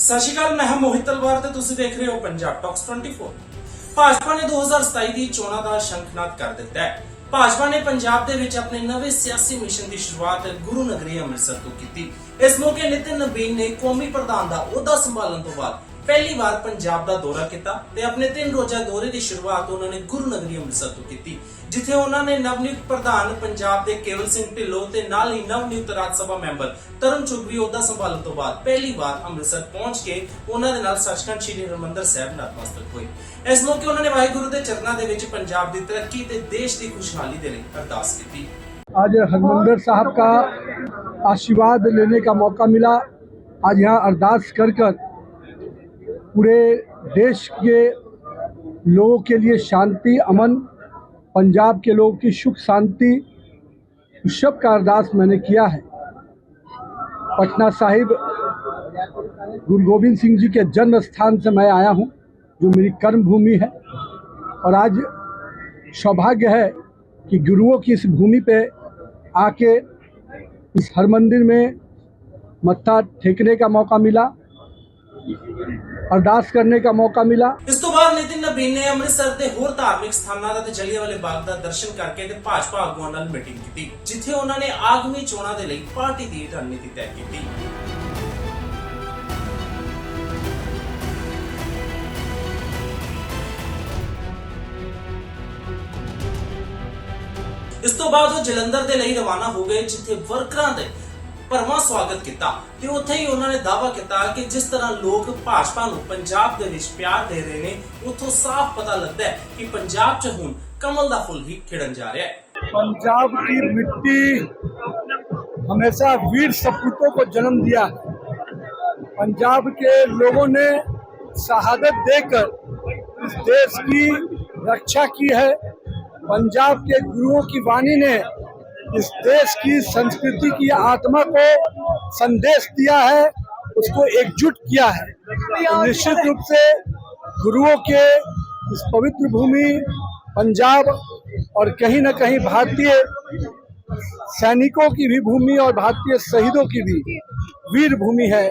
ਸਤਿ ਸ਼੍ਰੀ ਅਕਾਲ, ਮੈਂ ਮੋਹਿਤ ਤਲਵਾਰ ਤੇ ਤੁਸੀਂ ਦੇਖ ਰਹੇ ਹੋ ਪੰਜਾਬ ਟਾਕਸ 24। ਭਾਜਪਾ ਨੇ 2027 ਦੀ ਚੋਣਾਂ ਦਾ ਸ਼ੰਖਨਾਦ ਕਰ ਦਿੱਤਾ ਹੈ। ਭਾਜਪਾ ਨੇ ਪੰਜਾਬ ਦੇ ਵਿੱਚ ਆਪਣੇ ਨਵੇਂ ਸਿਆਸੀ ਮਿਸ਼ਨ ਦੀ ਸ਼ੁਰੂਆਤ ਗੁਰੂ ਨਗਰੀ ਅੰਮ੍ਰਿਤਸਰ ਤੋਂ ਕੀਤੀ। ਇਸ ਮੌਕੇ ਨਿਤਿਨ ਨਬੀਨ ਨੇ ਕੌਮੀ ਪ੍ਰਧਾਨ ਦਾ ਅਹੁਦਾ ਸੰਭਾਲਣ ਤੋਂ ਬਾਅਦ ਪਹਿਲੀ ਵਾਰ ਪੰਜਾਬ ਦਾ ਦੌਰਾ ਕੀਤਾ ਤੇ ਆਪਣੇ 3 ਰੋਜ਼ਾ ਦੌਰੇ ਦੀ ਸ਼ੁਰੂਆਤ ਉਹਨਾਂ ਨੇ ਗੁਰੂ ਨਗਰੀ ਅੰਮ੍ਰਿਤਸਰ ਤੋਂ ਕੀਤੀ, ਜਿੱਥੇ ਉਹਨਾਂ ਨੇ ਨਵਨਿਯੁਕਤ ਪ੍ਰਧਾਨ ਪੰਜਾਬ ਦੇ ਕੇਵਲ ਸਿੰਘ ਢਿੱਲੋਂ ਤੇ ਨਾਲ ਹੀ ਨਵਨਿਯੁਕਤ ਰਾਜ ਸਭਾ ਮੈਂਬਰ ਤਰੁਣ ਚੁੱਘ ਵੀ ਅਹੁਦਾ ਸੰਭਾਲਣ ਤੋਂ ਬਾਅਦ ਪਹਿਲੀ ਵਾਰ ਅੰਮ੍ਰਿਤਸਰ ਪਹੁੰਚ ਕੇ ਉਹਨਾਂ ਦੇ ਨਾਲ ਸੱਚਖੰਡ ਸ੍ਰੀ ਹਰਿਮੰਦਰ ਸਾਹਿਬ ਨਤਮਸਤਕ ਹੋਏ। ਇਸ ਮੌਕੇ ਉਹਨਾਂ ਨੇ ਵਾਹਿਗੁਰੂ ਦੇ ਚਰਨਾਂ ਦੇ ਵਿੱਚ ਪੰਜਾਬ ਦੀ ਤਰੱਕੀ ਤੇ ਦੇਸ਼ ਦੀ ਖੁਸ਼ਹਾਲੀ ਦੇ ਲਈ ਅਰਦਾਸ ਕੀਤੀ। आज हरमंदिर साहब का आशीर्वाद लेने का मौका मिला। आज यहाँ अरदास कर पूरे देश के लोगों के लिए शांति, अमन, पंजाब के लोगों की सुख शांति, सब का अरदास मैंने किया है। पटना साहिब गुरु गोविंद सिंह जी के जन्म स्थान से मैं आया हूँ, जो मेरी कर्म भूमि है। और आज सौभाग्य है कि गुरुओं की इस भूमि पे आके इस हर मंदिर में मत्था टेकने का मौका मिला, अरदास करने का मौका मिला। इस तो बाद नितिन नबीन ने अमृतसर ਦੇ ਹੋਰ ਧਾਰਮਿਕ ਸਥਾਨਾਂ ਦਾ ਤੇ ਜਲਿਆਂਵਾਲੇ ਬਾਗ ਦਾ ਦਰਸ਼ਨ ਕਰਕੇ ਤੇ ਭਾਜਪਾ ਆਗੂਆਂ ਨਾਲ ਮੀਟਿੰਗ ਕੀਤੀ, ਜਿੱਥੇ ਉਹਨਾਂ ਨੇ ਆਗਮੀ ਚੋਣਾਂ ਦੇ ਲਈ ਪਾਰਟੀ ਦੀ ਰਣਨੀਤੀ ਤੈਅ ਕੀਤੀ। ਇਸ ਤੋਂ ਬਾਅਦ ਉਹ ਜਲੰਧਰ ਦੇ ਲਈ ਰਵਾਨਾ ਹੋ ਗਏ, ਜਿੱਥੇ ਵਰਕਰਾਂ ਦੇ ਭਰਵਾਂ ਸਵਾਗਤ ਕੀਤਾ ਤੇ ਉੱਥੇ ਹੀ ਉਹਨਾਂ ਨੇ ਦਾਅਵਾ ਕੀਤਾ ਕਿ ਜਿਸ ਤਰ੍ਹਾਂ ਲੋਕ ਭਾਜਪਾ ਨੂੰ ਪੰਜਾਬ ਦੇ ਵਿੱਚ ਪਿਆਰ ਦੇ ਰਹੇ ਨੇ, ਉੱਥੋਂ ਸਾਫ਼ ਪਤਾ ਲੱਗਦਾ ਹੈ ਕਿ ਪੰਜਾਬ 'ਚ ਹੁਣ कमल का फूल ही खिड़न जा रहा है। पंजाब की मिट्टी हमेशा वीर सपूतों को जन्म दिया है। पंजाब के लोगों ने शहादत देकर इस देश की रक्षा की है। पंजाब के गुरुओं की वाणी ने इस देश की संस्कृति की आत्मा को संदेश दिया है, उसको एकजुट किया है। तो निश्चित रूप से गुरुओं के इस पवित्र भूमि पंजाब और कहीं न कहीं भारतीय सैनिकों की भी भूमि और भारतीय शहीदों की भी वीर भूमि है।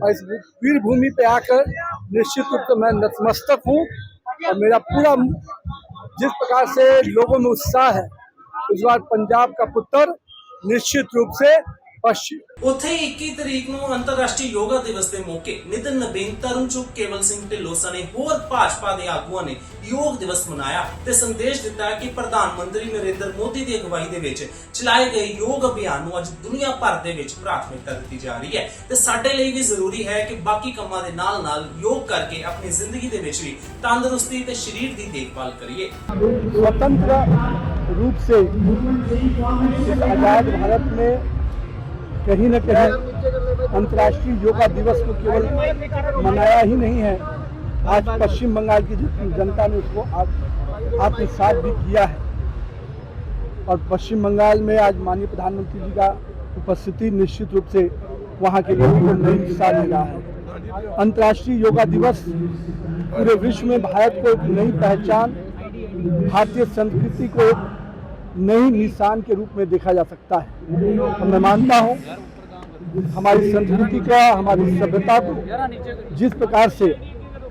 और इस वीर भूमि पे आकर निश्चित रूप से मैं नतमस्तक हूँ। और मेरा पूरा जिस प्रकार से लोगों में उत्साह है, इस बार पंजाब का पुत्र निश्चित रूप से पश्चिम। ਉੱਥੇ 21 ਤਰੀਕ ਨੂੰ ਅੰਤਰਰਾਸ਼ਟਰੀ ਯੋਗਾ ਦਿਵਸ ਦੇ ਮੌਕੇ ਨਿਤਿਨ ਨਬੀਨ, ਤਰੁਣ ਚੁੱਘ, ਕੇਵਲ ਸਿੰਘ ਢਿੱਲੋਂ ਸਣੇ ਹੋਰ ਭਾਜਪਾ ਦੇ ਆਗੂਆਂ ਨੇ ਯੋਗ ਦਿਵਸ ਮਨਾਇਆ ਤੇ ਸੰਦੇਸ਼ ਦਿੱਤਾ ਕਿ ਪ੍ਰਧਾਨ ਮੰਤਰੀ ਨਰਿੰਦਰ ਮੋਦੀ ਦੀ ਅਗਵਾਈ ਦੇ ਵਿੱਚ ਚਲਾਏ ਗਏ ਯੋਗ ਅਭਿਆਨ ਨੂੰ ਅੱਜ ਦੁਨੀਆ ਭਰ ਦੇ ਵਿੱਚ ਪ੍ਰਾਥਮਿਕਤਾ ਦਿੱਤੀ ਜਾ ਰਹੀ ਹੈ ਤੇ ਸਾਡੇ ਲਈ ਵੀ ਜ਼ਰੂਰੀ ਹੈ ਕਿ ਬਾਕੀ ਕੰਮਾਂ ਦੇ ਨਾਲ-ਨਾਲ ਯੋਗ ਕਰਕੇ ਆਪਣੀ ਜ਼ਿੰਦਗੀ ਦੇ ਵਿੱਚ ਵੀ ਤੰਦਰੁਸਤੀ ਤੇ ਸਰੀਰ ਦੀ ਦੇਖਭਾਲ ਕਰੀਏ। स्वतंत्र रूप से इस आजाद भारत में कहीं न कहीं अंतर्राष्ट्रीय योगा दिवस को केवल मनाया ही नहीं है, आज पश्चिम बंगाल की जनता ने उसको आत्मसात भी किया है। और पश्चिम बंगाल में आज माननीय प्रधानमंत्री जी का उपस्थिति निश्चित रूप से वहाँ के लोगों को नई दिशा दे रहा है। अंतर्राष्ट्रीय योगा दिवस पूरे विश्व में भारत को एक नई पहचान, भारतीय संस्कृति को एक नई निशान के रूप में देखा जा सकता है। और मैं मानता हूँ हमारी संस्कृति का, हमारी सभ्यता को जिस प्रकार से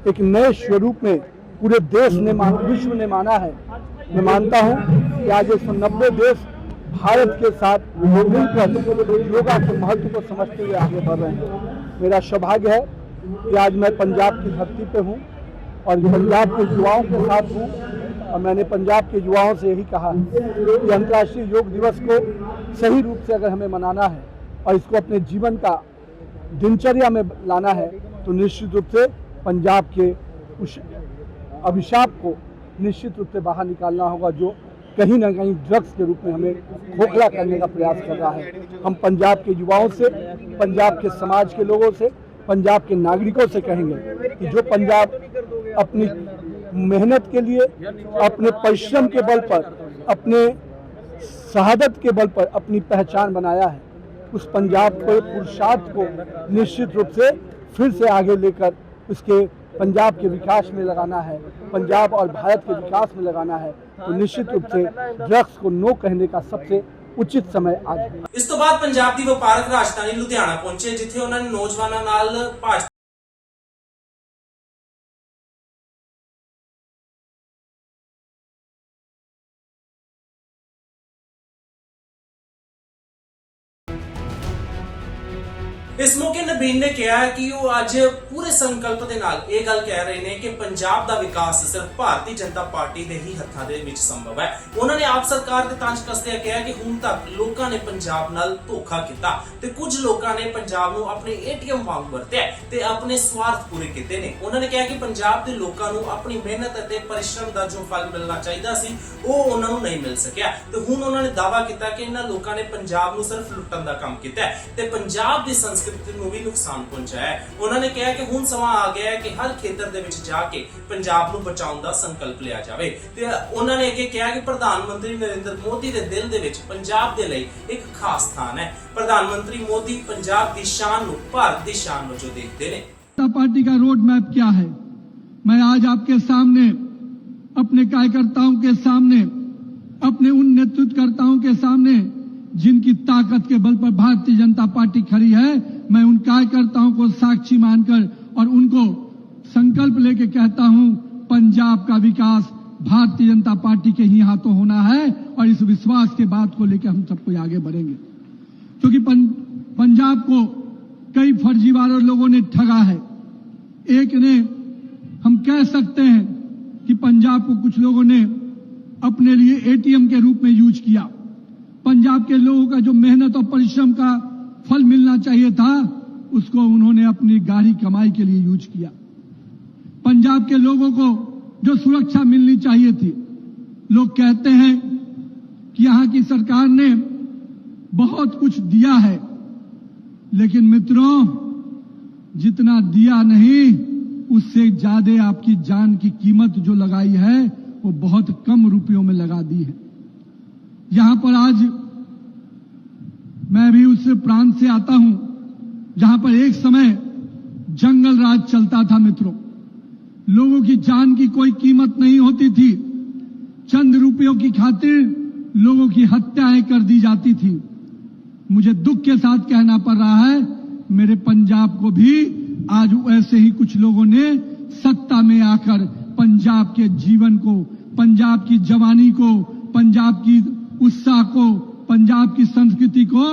एक नए स्वरूप में पूरे देश ने विश्व ने माना है, मैं मानता हूँ कि आज 190 देश भारत के साथ मिलकर योगा के महत्व को समझते हुए आगे बढ़ रहे हैं। मेरा सौभाग्य है कि आज मैं पंजाब की धरती पे हूँ और पंजाब के युवाओं के साथ हूँ। और मैंने पंजाब के युवाओं से यही कहा कि अंतर्राष्ट्रीय योग दिवस को सही रूप से अगर हमें मनाना है और इसको अपने जीवन का दिनचर्या में लाना है, तो निश्चित रूप से पंजाब के उस अभिशाप को निश्चित रूप से बाहर निकालना होगा, जो कहीं ना कहीं ड्रग्स के रूप में हमें खोखला करने का प्रयास कर रहा है। हम पंजाब के युवाओं से, पंजाब के समाज के लोगों से, पंजाब के नागरिकों से कहेंगे कि जो पंजाब अपनी मेहनत के लिए, अपने परिश्रम के बल पर, अपने शहादत के बल पर अपनी पहचान बनाया है, उस पंजाब को, पुरुषार्थ को निश्चित रूप से फिर से आगे लेकर उसके पंजाब के विकास में लगाना है, पंजाब और भारत के विकास में लगाना है। तो निश्चित रूप से ड्रग्स को नो कहने का सबसे उचित समय आज है। इस तो बाद पंजाब की व्यापारक राजधानी लुधियाना पहुंचे, जिथे उन्होंने नौजवानों नाल इस मौके नबीन ने कहा कि वो आज पूरे संकल्प ਦੇ ਨਾਲ ਇਹ ਗੱਲ ਕਹਿ ਰਹੇ ਨੇ ਕਿ ਪੰਜਾਬ ਦਾ ਵਿਕਾਸ ਸਿਰਫ ਭਾਰਤੀ ਜਨਤਾ ਪਾਰਟੀ ਦੇ ਹੀ ਹੱਥਾਂ ਦੇ ਵਿੱਚ ਸੰਭਵ ਹੈ। ਉਹਨਾਂ ਨੇ ਆਪ ਸਰਕਾਰ ਦੇ ਤੰਜ ਕੱਸਦਿਆਂ ਕਿਹਾ ਕਿ ਹੁਣ ਤੱਕ ਲੋਕਾਂ ਨੇ ਪੰਜਾਬ ਨਾਲ ਧੋਖਾ ਕੀਤਾ ਤੇ ਕੁਝ ਲੋਕਾਂ ਨੇ ਪੰਜਾਬ ਨੂੰ ਆਪਣੇ ਏਟੀਐਮ ਵਾਂਗ ਵਰਤਿਆ ਤੇ ਆਪਣੇ ਸਵਾਰਥ ਪੂਰੇ ਕੀਤੇ ਨੇ। ਉਹਨਾਂ ਨੇ ਕਿਹਾ ਕਿ ਪੰਜਾਬ ਦੇ ਲੋਕਾਂ ਨੂੰ ਆਪਣੀ ਮਿਹਨਤ ਅਤੇ ਪਰਿਸ਼ਰਮ ਦਾ ਜੋ ਫਲ ਮਿਲਣਾ ਚਾਹੀਦਾ ਸੀ ਉਹ ਉਹਨਾਂ ਨੂੰ ਨਹੀਂ ਮਿਲ ਸਕਿਆ ਤੇ ਹੁਣ ਉਹਨਾਂ ਨੇ ਦਾਅਵਾ ਕੀਤਾ ਕਿ ਇਹਨਾਂ ਲੋਕਾਂ ਨੇ ਪੰਜਾਬ ਨੂੰ ਸਿਰਫ ਲੁੱਟਣ ਦਾ ਕੰਮ ਕੀਤਾ ਤੇ ਪੰਜਾਬ ਦੀ ਸੰਸਕ੍ਰਿਤੀ ਨੂੰ ਵੀ ਨੁਕਸਾਨ ਪਹੁੰਚਾਇਆ ਹੈ। ਉਹਨਾਂ ਨੇ ਕਿਹਾ ਕਿ ਹੁਣ ਸਮਾਂ ਆ ਗਿਆ ਹੈ ਕਿ ਹਰ ਖੇਤਰ ਦੇ ਵਿੱਚ ਜਾ ਕੇ ਪੰਜਾਬ ਨੂੰ ਬਚਾਉਣ ਦਾ ਸੰਕਲਪ ਲਿਆ ਜਾਵੇ ਤੇ ਉਹਨਾਂ ਨੇ ਅੱਗੇ ਕਿਹਾ ਕਿ ਪ੍ਰਧਾਨ ਮੰਤਰੀ ਨਰਿੰਦਰ ਮੋਦੀ ਦੇ ਦਿਲ ਦੇ ਵਿੱਚ ਪੰਜਾਬ ਦੇ ਲਈ ਇੱਕ ਖਾਸ ਸਥਾਨ ਹੈ। ਪ੍ਰਧਾਨ ਮੰਤਰੀ ਮੋਦੀ ਪੰਜਾਬ ਦੀ ਸ਼ਾਨ ਨੂੰ ਭਾਰਤ ਦੀ ਸ਼ਾਨ ਵਜੋਂ ਦੇਖਦੇ ਨੇ। पार्टी का रोड मैप क्या है, मैं आज आपके सामने, अपने कार्यकर्ताओं के सामने, अपने उन नेतृत्वकर्ताओं के सामने जिनकी ताकत के बल पर भारतीय जनता पार्टी खड़ी है, मैं उन कार्यकर्ताओं को साक्षी मानकर और उनको संकल्प लेके कहता हूं, पंजाब का विकास भारतीय जनता पार्टी के ही हाथों होना है और इस विश्वास के बात को लेकर हम सबको आगे बढ़ेंगे। क्योंकि पंजाब को कई फर्जीवाड़े लोगों ने ठगा है। एक ने, हम कह सकते हैं कि पंजाब को कुछ लोगों ने अपने लिए एटीएम के रूप में यूज किया। पंजाब के लोगों का जो मेहनत और परिश्रम का फल मिलना चाहिए था, उसको उन्होंने अपनी गाढ़ी कमाई के लिए यूज किया। पंजाब के लोगों को जो सुरक्षा मिलनी चाहिए थी, लोग कहते हैं कि यहां की सरकार ने बहुत कुछ दिया है, लेकिन मित्रों, जितना दिया नहीं उससे ज्यादा आपकी जान की कीमत जो लगाई है वो बहुत कम रुपयों में लगा दी है। यहां पर आज मैं भी उस प्रांत से आता हूं जहां पर एक समय जंगल राज चलता था। मित्रों, लोगों की जान की कोई कीमत नहीं होती थी। चंद रुपयों की खातिर लोगों की हत्याएं कर दी जाती थी। मुझे दुख के साथ कहना पड़ रहा है, मेरे पंजाब को भी आज ऐसे ही कुछ लोगों ने सत्ता में आकर पंजाब के जीवन को, पंजाब की जवानी को, पंजाब की उत्साह को, पंजाब की संस्कृति को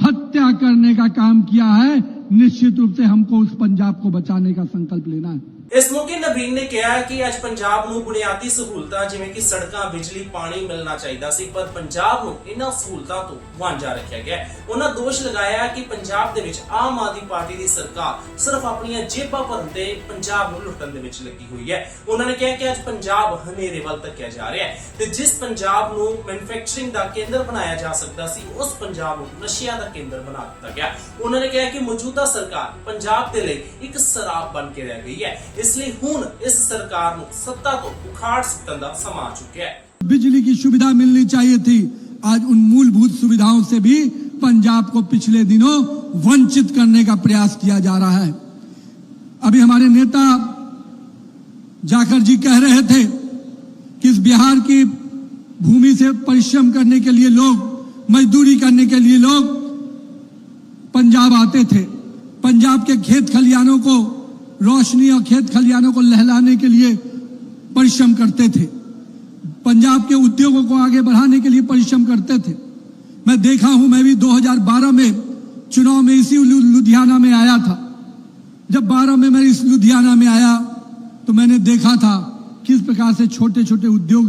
हत्या करने का काम किया है। निश्चित रूप से हमको उस पंजाब को बचाने का संकल्प लेना है। इस मौके नबीन ने कहा कि आज पंजाब ਨੂੰ ਬੁਨਿਆਦੀ ਸਹੂਲਤਾਂ ਜਿਵੇਂ ਕਿ ਸੜਕਾਂ, ਬਿਜਲੀ, ਪਾਣੀ ਮਿਲਣਾ ਚਾਹੀਦਾ ਸੀ, ਪਰ ਪੰਜਾਬ ਨੂੰ ਇਹਨਾਂ ਸਹੂਲਤਾਂ ਤੋਂ ਵਾਂਝਾ ਰੱਖਿਆ ਗਿਆ। ਉਹਨਾਂ ਦੋਸ਼ ਲਗਾਇਆ ਕਿ ਪੰਜਾਬ ਦੇ ਵਿੱਚ ਆਮ ਆਦਮੀ ਪਾਰਟੀ ਦੀ ਸਰਕਾਰ ਸਿਰਫ ਆਪਣੀਆਂ ਜੇਬਾਂ ਭਰਨ ਤੇ ਪੰਜਾਬ ਨੂੰ ਲੁੱਟਣ ਦੇ ਵਿੱਚ ਲੱਗੀ ਹੋਈ ਹੈ। ਉਹਨਾਂ ਨੇ ਕਿਹਾ ਕਿ ਅੱਜ ਪੰਜਾਬ ਹਨੇਰੇ ਵੱਲ ਧੱਕਿਆ ਜਾ ਰਿਹਾ ਹੈ ਤੇ ਜਿਸ ਪੰਜਾਬ ਨੂੰ ਮੈਨੂਫੈਕਚਰਿੰਗ ਦਾ ਕੇਂਦਰ ਬਣਾਇਆ ਜਾ ਸਕਦਾ ਸੀ, ਉਸ ਪੰਜਾਬ ਨੂੰ ਨਸ਼ਿਆਂ ਦਾ ਕੇਂਦਰ ਬਣਾ ਦਿੱਤਾ ਗਿਆ। ਉਹਨਾਂ ਨੇ ਕਿਹਾ ਕਿ ਮੌਜੂਦਾ ਸਰਕਾਰ ਪੰਜਾਬ ਦੇ ਲਈ ਇੱਕ ਸਰਾਪ ਬਣ ਕੇ ਰਹਿ ਗਈ ਹੈ। इसलिए हुन इस सरकार ਨੂੰ सत्ता तो उखाड़ सुटन दा समा चुका है। बिजली की सुविधा मिलनी चाहिए थी, आज उन मूलभूत सुविधाओं से भी पंजाब को पिछले दिनों वंचित करने का प्रयास किया जा रहा है। अभी हमारे नेता जाकर जी कह रहे थे कि इस बिहार की भूमि से परिश्रम करने के लिए लोग, मजदूरी करने के लिए लोग पंजाब आते थे। पंजाब के खेत खलियानों को रोशनी और खेत खलियानों को लहलाने के लिए परिश्रम करते थे, पंजाब के उद्योगों को आगे बढ़ाने के लिए परिश्रम करते थे। मैं देखा हूं, मैं भी 2012 में चुनाव में इसी लुधियाना में आया था। जब 12 में मैं इस लुधियाना में आया तो मैंने देखा था किस प्रकार से छोटे छोटे उद्योग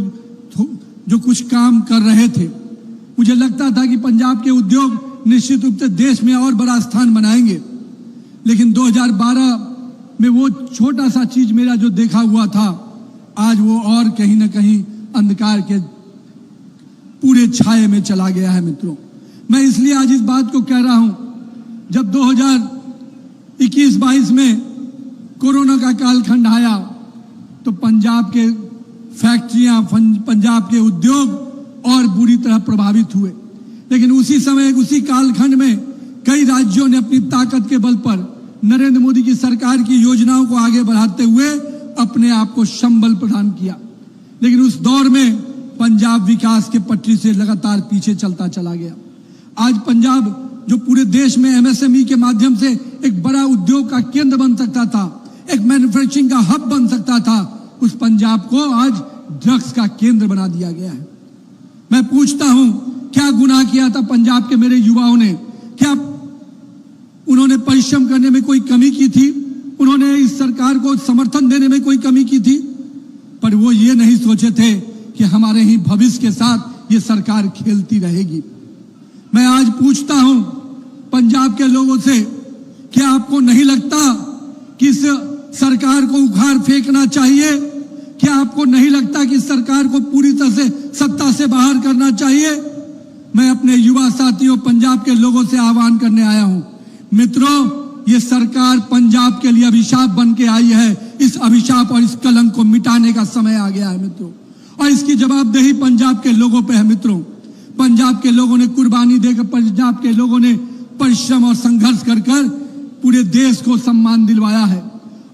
जो कुछ काम कर रहे थे। मुझे लगता था कि पंजाब के उद्योग निश्चित रूप से देश में और बड़ा स्थान बनाएंगे, लेकिन 2012 में वो छोटा सा चीज मेरा जो देखा हुआ था, आज वो और कहीं ना कहीं अंधकार के पूरे छाये में चला गया है। मित्रों, मैं इसलिए आज इस बात को कह रहा हूं, जब 2021-22 में कोरोना का कालखंड आया तो पंजाब के फैक्ट्रियां, पंजाब के उद्योग और बुरी तरह प्रभावित हुए। लेकिन उसी समय, उसी कालखंड में कई राज्यों ने अपनी ताकत के बल पर नरेंद्र मोदी की सरकार की योजनाओं को आगे बढ़ाते हुए अपने आप को संबल प्रदान किया। लेकिन उस दौर में पंजाब विकास के पटरी से लगातार पीछे चलता चला गया। आज पंजाब जो पूरे देश में एमएसएमई के माध्यम से एक बड़ा उद्योग का केंद्र बन सकता था, एक मैन्युफैक्चरिंग का हब बन सकता था, उस पंजाब को आज ड्रग्स का केंद्र बना दिया गया है। मैं पूछता हूं, क्या गुनाह किया था पंजाब के मेरे युवाओं ने? क्या उन्होंने उन्होंने परिश्रम करने में कोई कमी की थी, उन्होंने इस सरकार को समर्थन देने में कोई कमी की थी, पर वो ये नहीं सोचे थे कि हमारे ही भविष्य के साथ ये सरकार खेलती रहेगी। मैं आज पूछता हूं पंजाब के लोगों से, क्या आपको नहीं लगता कि इस सरकार को उखाड़ फेंकना चाहिए? क्या आपको नहीं लगता कि इस सरकार को पूरी तरह से सत्ता से बाहर करना चाहिए? मैं अपने युवा साथियों पंजाब के लोगों से आह्वान करने आया हूं, मित्रों, ये सरकार पंजाब के लिए अभिशाप बन के आई है। इस अभिशाप और इस कलंक को मिटाने का समय आ गया है मित्रों, और इसकी जवाबदेही पंजाब के लोगों पे है मित्रों। पंजाब के लोगों ने कुर्बानी देकर, पंजाब के लोगों ने परिश्रम और संघर्ष कर कर पूरे देश को सम्मान दिलवाया है।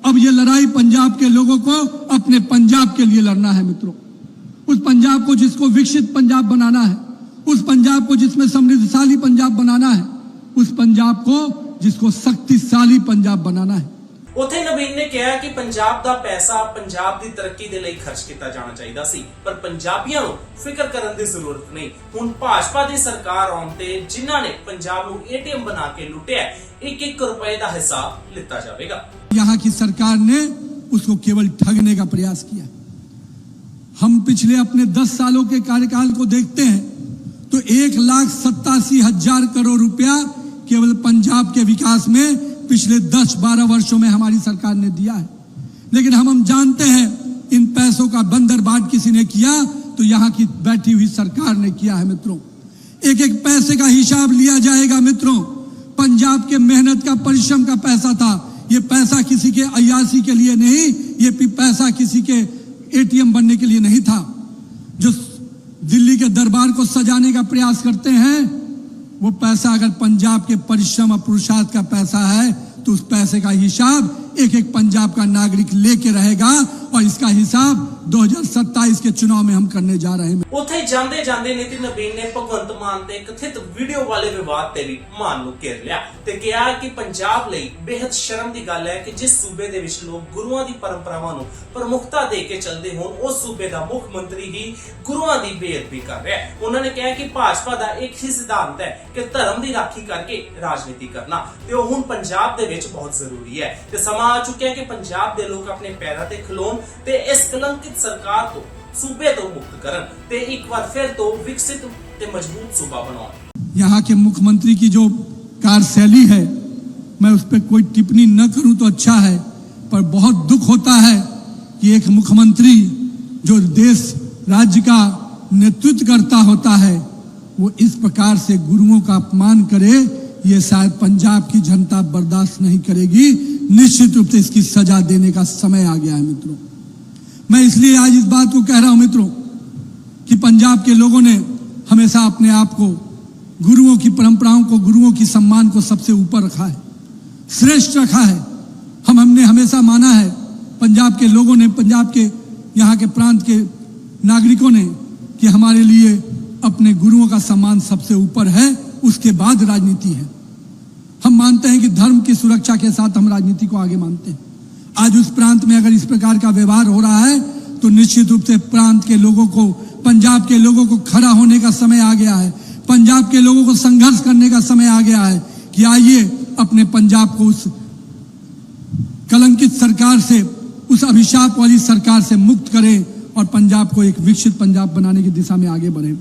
अब ये लड़ाई पंजाब के लोगों को अपने पंजाब के लिए लड़ना है मित्रों। उस पंजाब को जिसको विकसित पंजाब बनाना है, उस पंजाब को जिसमें समृद्धशाली पंजाब बनाना है, उस पंजाब को जिसको शक्तिशाली पंजाब बनाना है। ਉੱਥੇ ਨਵੀਨ ਨੇ ਕਿਹਾ ਕਿ ਪੰਜਾਬ ਦਾ ਪੈਸਾ ਪੰਜਾਬ ਦੀ ਤਰੱਕੀ ਦੇ ਲਈ ਖਰਚ ਕੀਤਾ ਜਾਣਾ ਚਾਹੀਦਾ ਸੀ, ਪਰ ਪੰਜਾਬੀਆਂ ਨੂੰ ਫਿਕਰ ਕਰਨ ਦੀ ਜ਼ਰੂਰਤ ਨਹੀਂ। ਹੁਣ ਭਾਜਪਾ ਦੀ ਸਰਕਾਰ ਆਉਣ ਤੇ ਜਿਨ੍ਹਾਂ ਨੇ ਪੰਜਾਬ ਨੂੰ ਏਟੀਐਮ ਬਣਾ ਕੇ ਲੁੱਟਿਆ, 1-1 रुपए का हिसाब लिया जाएगा। यहाँ की सरकार ने उसको केवल ठगने का प्रयास किया। हम पिछले अपने 10 सालों के कार्यकाल को देखते हैं तो 1,87,000 करोड़ रुपया केवल पंजाब के विकास में पिछले 10-12 वर्षों में हमारी सरकार ने दिया है। लेकिन हम जानते हैं इन पैसों का बंदरबाट किसी ने किया तो यहाँ की बैठी हुई सरकार ने किया है मित्रों। एक एक पैसे का हिसाब लिया जाएगा मित्रों। पंजाब के मेहनत का, परिश्रम का पैसा था। ये पैसा किसी के अय्यासी के लिए नहीं, ये पैसा किसी के एटीएम बनने के लिए नहीं था। जो दिल्ली के दरबार को सजाने का प्रयास करते हैं, वो पैसा अगर पंजाब के परिश्रम और पुरुषार्थ का पैसा है तो उस पैसे का हिसाब एक एक पंजाब का नागरिक लेके रहेगा, और इसका हिसाब 2027 के चुनाव में हम करने जा रहे हैं। ਉੱਥੇ ਜਾਂਦੇ ਜਾਂਦੇ ਨਿਤਿਨ ਨਵੀਨ ਨੇ ਭਗਵੰਤ ਮਾਨ ਤੇ ਕਥਿਤ ਵੀਡੀਓ ਵਾਲੇ ਵਿਵਾਦ ਤੇ ਵੀ ਮਾਨ ਨੂੰ ਘੇਰ ਲਿਆ ਤੇ ਕਿਹਾ ਕਿ ਪੰਜਾਬ ਲਈ ਬੇहद ਸ਼ਰਮ ਦੀ ਗੱਲ ਹੈ ਕਿ ਜਿਸ ਸੂਬੇ ਦੇ ਵਿੱਚ ਲੋਕ ਗੁਰੂਆਂ ਦੀ ਪਰੰਪਰਾਵਾਂ ਨੂੰ ਪ੍ਰਮੁੱਖਤਾ ਦੇ ਕੇ ਚੱਲਦੇ ਹੋਣ, ਉਸ ਸੂਬੇ ਦਾ ਮੁੱਖ ਮੰਤਰੀ ਹੀ ਗੁਰੂਆਂ ਦੀ ਬੇਅਦਬੀ ਕਰ ਰਿਹਾ ਹੈ। ਉਹਨਾਂ ਨੇ ਕਿਹਾ ਕਿ ਭਾਜਪਾ ਦਾ ਇੱਕ ਹੀ ਸਿਧਾਂਤ ਹੈ ਕਿ ਧਰਮ ਦੀ ਰਾਖੀ ਕਰਕੇ ਰਾਜਨੀਤੀ ਕਰਨਾ, ਤੇ ਉਹ ਹੁਣ ਪੰਜਾਬ ਦੇ ਵਿੱਚ ਬਹੁਤ ਜ਼ਰੂਰੀ ਹੈ ਤੇ ਸਮਾਂ ਆ ਚੁੱਕਿਆ ਹੈ ਕਿ ਪੰਜਾਬ ਦੇ ਲੋਕ ਆਪਣੇ ਪੈਰਾਂ ਤੇ ਖਲੋਣ ਤੇ ਇਸ ਕਲੰਕਿਤ ਸਰਕਾਰ ਤੋਂ सूबे तो मुक्त करन ते एक बार फिर तो विकसित ते मजबूत सूबा बनाओ। यहाँ के मुख्यमंत्री की जो कार्यशैली है, मैं उस पर कोई टिप्पणी न करूं तो अच्छा है, पर बहुत दुख होता है कि एक मुख्यमंत्री जो देश राज्य का नेतृत्व करता होता है, वो इस प्रकार से गुरुओं का अपमान करे। ये शायद पंजाब की जनता बर्दाश्त नहीं करेगी। निश्चित रूप से इसकी सजा देने का समय आ गया है मित्रों। मैं इसलिए आज इस बात को कह रहा हूं मित्रों कि पंजाब के लोगों ने हमेशा अपने आप को, गुरुओं की परंपराओं को, गुरुओं की सम्मान को सबसे ऊपर रखा है, श्रेष्ठ रखा है। हमने हमेशा माना है, पंजाब के लोगों ने, पंजाब के यहाँ के प्रांत के नागरिकों ने, कि हमारे लिए अपने गुरुओं का सम्मान सबसे ऊपर है, उसके बाद राजनीति है। हम मानते हैं कि धर्म की सुरक्षा के साथ हम राजनीति को आगे मानते हैं। आज उस प्रांत में अगर इस प्रकार का व्यवहार हो रहा है तो निश्चित रूप से प्रांत के लोगों को, पंजाब के लोगों को खड़ा होने का समय आ गया है। पंजाब के लोगों को संघर्ष करने का समय आ गया है कि आइए अपने पंजाब को उस कलंकित सरकार से, उस अभिशाप वाली सरकार से मुक्त करें और पंजाब को एक विकसित पंजाब बनाने की दिशा में आगे बढ़ें।